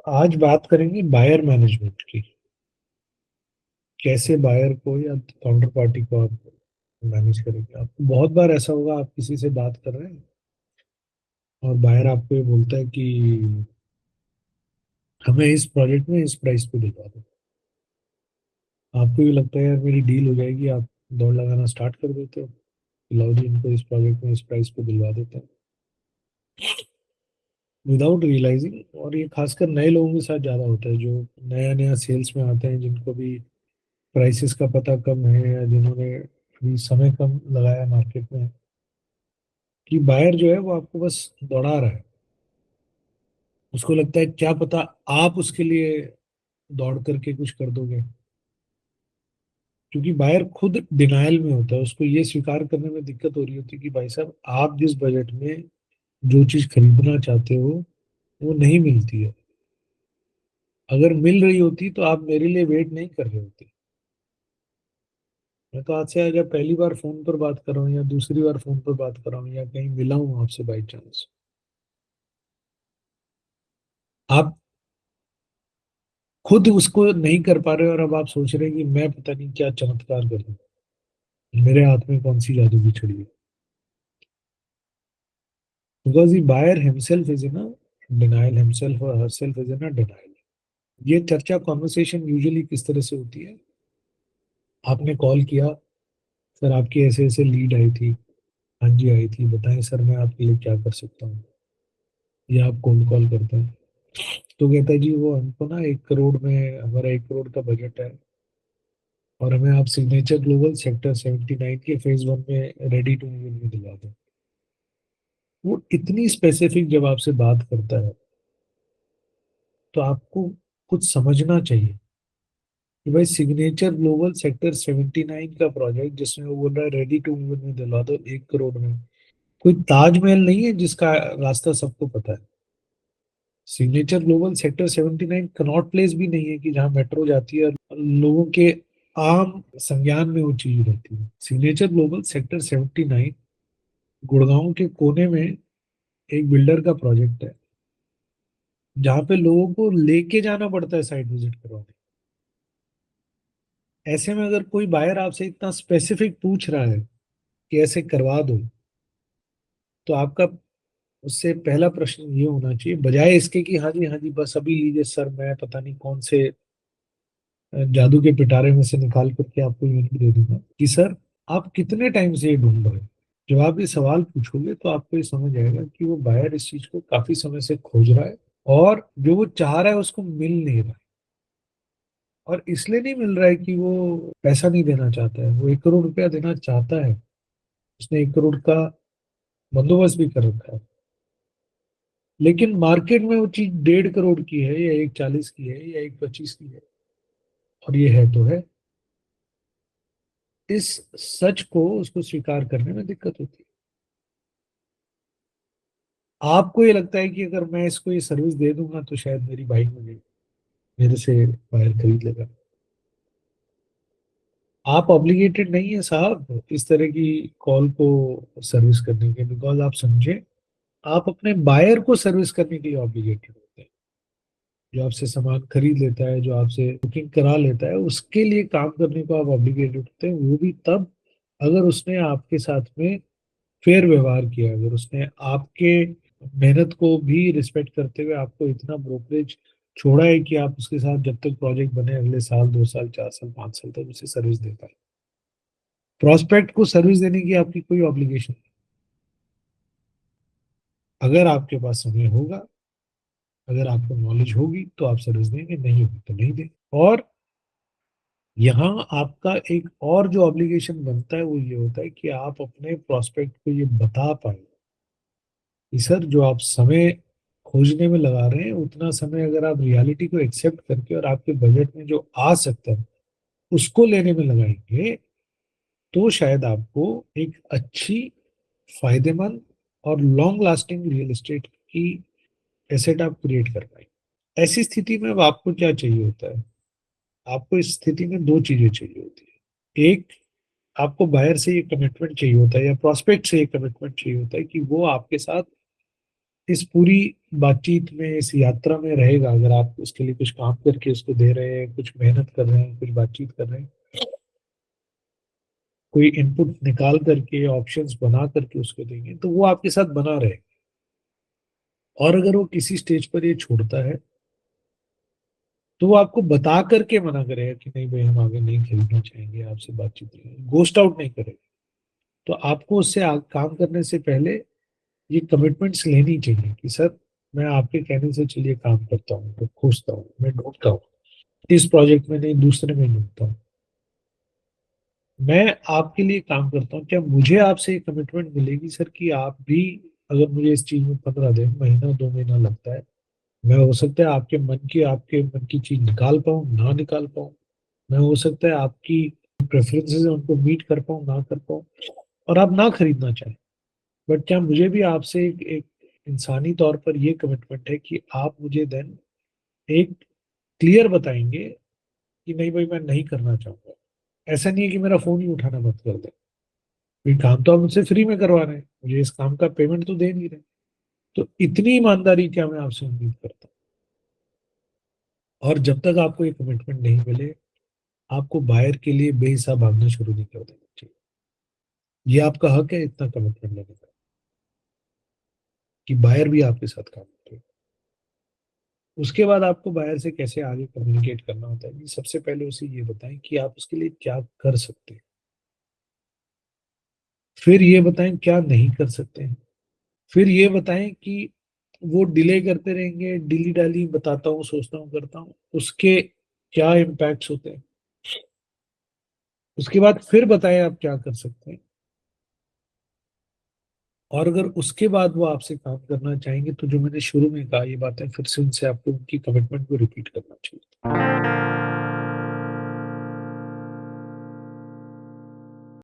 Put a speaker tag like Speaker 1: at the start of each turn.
Speaker 1: आज बात करेंगे बायर मैनेजमेंट की। कैसे बायर को या काउंटर पार्टी को आप मैनेज करेंगे। आपको बहुत बार ऐसा होगा, आप किसी से बात कर रहे हैं और बायर आपको ये बोलता है कि हमें इस प्रोजेक्ट में इस प्राइस पे दिलवा दो। आपको ये लगता है यार मेरी डील हो जाएगी, आप दौड़ लगाना स्टार्ट कर देते हो कि लाओ जी इनको इस प्रोजेक्ट में इस प्राइस पे दिलवा देते हैं, विदाउट रियलाइजिंग। और ये खासकर नए लोगों के साथ ज़्यादा होता है, जो नया नया सेल्स में आते हैं, जिनको भी प्राइसेस का पता कम है या जिन्होंने अभी समय कम लगाया मार्केट में, कि बायर जो है वो आपको बस दौड़ा रहा है। उसको लगता है क्या पता आप उसके लिए दौड़ करके कुछ कर दोगे। क्योंकि बायर खुद डिनायल में होता है, उसको ये स्वीकार करने में दिक्कत हो रही होती है कि भाई साहब आप जिस बजट में जो चीज खरीदना चाहते हो वो नहीं मिलती है। अगर मिल रही होती तो आप मेरे लिए वेट नहीं कर रहे होते। मैं तो आज से अगर पहली बार फोन पर बात कर रहा हूँ या दूसरी बार फोन पर बात कर रहा हूँ या कहीं मिला हूँ आपसे बाई चांस, आप खुद उसको नहीं कर पा रहे हो और अब आप सोच रहे हैं कि मैं पता नहीं क्या चमत्कार कर दूं, मेरे हाथ में कौन सी जादू की छड़ी है। Because the buyer himself is in a denial, himself or herself is in a denial। ये चर्चा कॉन्वर्सेशन यूजुअली किस तरह से होती है। आपने कॉल किया, सर आपकी ऐसे ऐसे लीड आई थी। हाँ जी आई थी, बताएं सर मैं आपके लिए क्या कर सकता हूँ। या आप कोल्ड कॉल करते हैं तो कहता है जी वो हमको ना 1 करोड़ में, हमारा 1 करोड़ का बजट है और हमें आप सिग्नेचर ग्लोबल सेक्टर 79 के फेज 1 में रेडी टू मूव में दिला दो। वो इतनी स्पेसिफिक जब आपसे बात करता है तो आपको कुछ समझना चाहिए कि भाई सिग्नेचर ग्लोबल सेक्टर 79 का प्रोजेक्ट जिसमें वो बोल रहा है रेडी टू मूव में दिलवा दो 1 करोड़ में, कोई ताजमहल नहीं है जिसका रास्ता सबको पता है। Signature global sector 79 Connaught place भी नहीं है कि जहाँ मेट्रो जाती है और लोगों के आम संज्ञान में वो चीज रहती है। सिग्नेचर ग्लोबल सेक्टर 79 गुड़गांव के कोने में एक बिल्डर का प्रोजेक्ट है, जहाँ पे लोगों को लेके जाना पड़ता है साइट विजिट करवाने। ऐसे में अगर कोई बायर आपसे इतना स्पेसिफिक पूछ रहा है कि ऐसे करवा दो, तो आपका उससे पहला प्रश्न ये होना चाहिए, बजाय इसके कि हाँ जी बस अभी लीजिए सर, मैं पता नहीं कौन से जादू के पिटारे में से निकाल करके आपको यूनिट दे दूंगा, कि सर आप कितने टाइम से ये ढूंढ रहे हैं। जब आप ये सवाल पूछोगे तो आपको ये समझ आएगा कि वो बायर इस चीज को काफी समय से खोज रहा है और जो वो चाह रहा है उसको मिल नहीं रहा है। और इसलिए नहीं मिल रहा है कि वो पैसा नहीं देना चाहता है, वो 1 करोड़ रुपया देना चाहता है। उसने 1 करोड़ का बंदोबस्त भी कर रखा है, लेकिन मार्केट में वो चीज 1.5 करोड़ की है या 1.40 की है या 1.25 की है, और ये है तो है। इस सच को उसको स्वीकार करने में दिक्कत होती है। आपको ये लगता है कि अगर मैं इसको ये सर्विस दे दूंगा तो शायद मेरी बाइक में मेरे से वायर खरीद लेगा। आप ऑब्लिगेटेड नहीं है साहब इस तरह की कॉल को सर्विस करने के, बिकॉज आप समझे, आप अपने बायर को सर्विस करने के लिए ऑब्लिगेटेड होते हैं। जो आपसे सामान खरीद लेता है, जो आपसे बुकिंग करा लेता है, उसके लिए काम करने को आप ऑब्लिगेटेड होते हैं, वो भी तब अगर उसने आपके साथ में फेयर व्यवहार किया, अगर उसने आपके मेहनत को भी रिस्पेक्ट करते हुए आपको इतना ब्रोकरेज छोड़ा है कि आप उसके साथ जब तक प्रोजेक्ट बने अगले साल 2 साल 4 साल 5 साल तक उसे सर्विस दे पाए। प्रोस्पेक्ट को सर्विस देने की आपकी कोई ऑब्लिगेशन नहीं। अगर आपके पास समय होगा, अगर आपको नॉलेज होगी तो आप सर्विस देंगे, नहीं होगी तो नहीं देंगे। और यहाँ आपका एक और जो ऑब्लिगेशन बनता है वो ये होता है कि आप अपने प्रोस्पेक्ट को ये बता पाए कि सर जो आप समय खोजने में लगा रहे हैं उतना समय अगर आप रियलिटी को एक्सेप्ट करके और आपके बजट में जो आ सकता है उसको लेने में लगाएंगे, तो शायद आपको एक अच्छी, फायदेमंद और लॉन्ग लास्टिंग रियल एस्टेट की एसेट आप क्रिएट कर पाएंगे। ऐसी स्थिति में अब आपको क्या चाहिए होता है। आपको इस स्थिति में दो चीजें चाहिए होती है। एक, आपको बायर से ये कमिटमेंट चाहिए होता है या प्रोस्पेक्ट से ये कमिटमेंट चाहिए होता है कि वो आपके साथ इस पूरी बातचीत में, इस यात्रा में रहेगा, अगर आप उसके लिए कुछ काम करके उसको दे रहे हैं, कुछ मेहनत कर रहे हैं, कुछ बातचीत कर रहे हैं, कोई इनपुट निकाल करके, ऑप्शंस बना करके उसको देंगे, तो वो आपके साथ बना रहे। और अगर वो किसी स्टेज पर ये छोड़ता है, तो वो आपको बता करके मना करेगा कि नहीं भाई, हम आगे नहीं खरीदना चाहेंगे, आपसे बातचीत नहीं, घोस्ट आउट नहीं करेगा। तो आपको उससे काम करने से पहले ये कमिटमेंट्स लेनी चाहिए कि सर, मैं आपके कहने से चलिए काम करता हूँ, मैं खोजता हूँ, मैं ढूंढता हूँ, इस प्रोजेक्ट में नहीं दूसरे में ढूंढता हूँ, मैं आपके लिए काम करता हूँ। क्या मुझे आपसे ये कमिटमेंट मिलेगी सर कि आप भी, अगर मुझे इस चीज में 15 दिन, महीना, 2 महीना लगता है, मैं हो सकता है आपके मन की चीज निकाल पाऊँ, ना निकाल पाऊँ, मैं हो सकता है आपकी प्रेफरेंसेस है उनको मीट कर पाऊँ, ना कर पाऊँ, और आप ना खरीदना चाहें। बट क्या मुझे भी आपसे एक इंसानी तौर पर ये कमिटमेंट है कि आप मुझे देन एक क्लियर बताएंगे कि नहीं भाई, मैं नहीं करना चाहूंगा। ऐसा नहीं है कि मेरा फोन ही उठाना बंद कर दे, ये काम तो आप मुझसे फ्री में करवा रहे हैं, मुझे इस काम का पेमेंट तो दे नहीं रहे। तो इतनी ईमानदारी क्या मैं आपसे उम्मीद करता हूँ। और जब तक आपको ये कमिटमेंट नहीं मिले, आपको बायर के लिए बेहिसाब भागना शुरू नहीं कर देना चाहिए। ये आपका हक है इतना कमिटमेंट लेने का, कि बायर भी आपके साथ काम करे। उसके बाद आपको बायर से कैसे आगे कम्युनिकेट करना होता है, कि सबसे पहले उसे ये बताएं कि आप उसके लिए क्या कर सकते हैं, फिर ये बताएं क्या नहीं कर सकते हैं, फिर ये बताएं कि वो डिले करते रहेंगे, डिली डाली बताता हूँ, सोचता हूँ, करता हूँ, उसके क्या इम्पैक्ट्स होते हैं। उसके बाद फिर बताएं आप क्या कर सकते हैं। और अगर उसके बाद वो आपसे काम करना चाहेंगे, तो जो मैंने शुरू में कहा ये बातें, फिर से उनसे आपको उनकी कमिटमेंट को रिपीट करना चाहिए।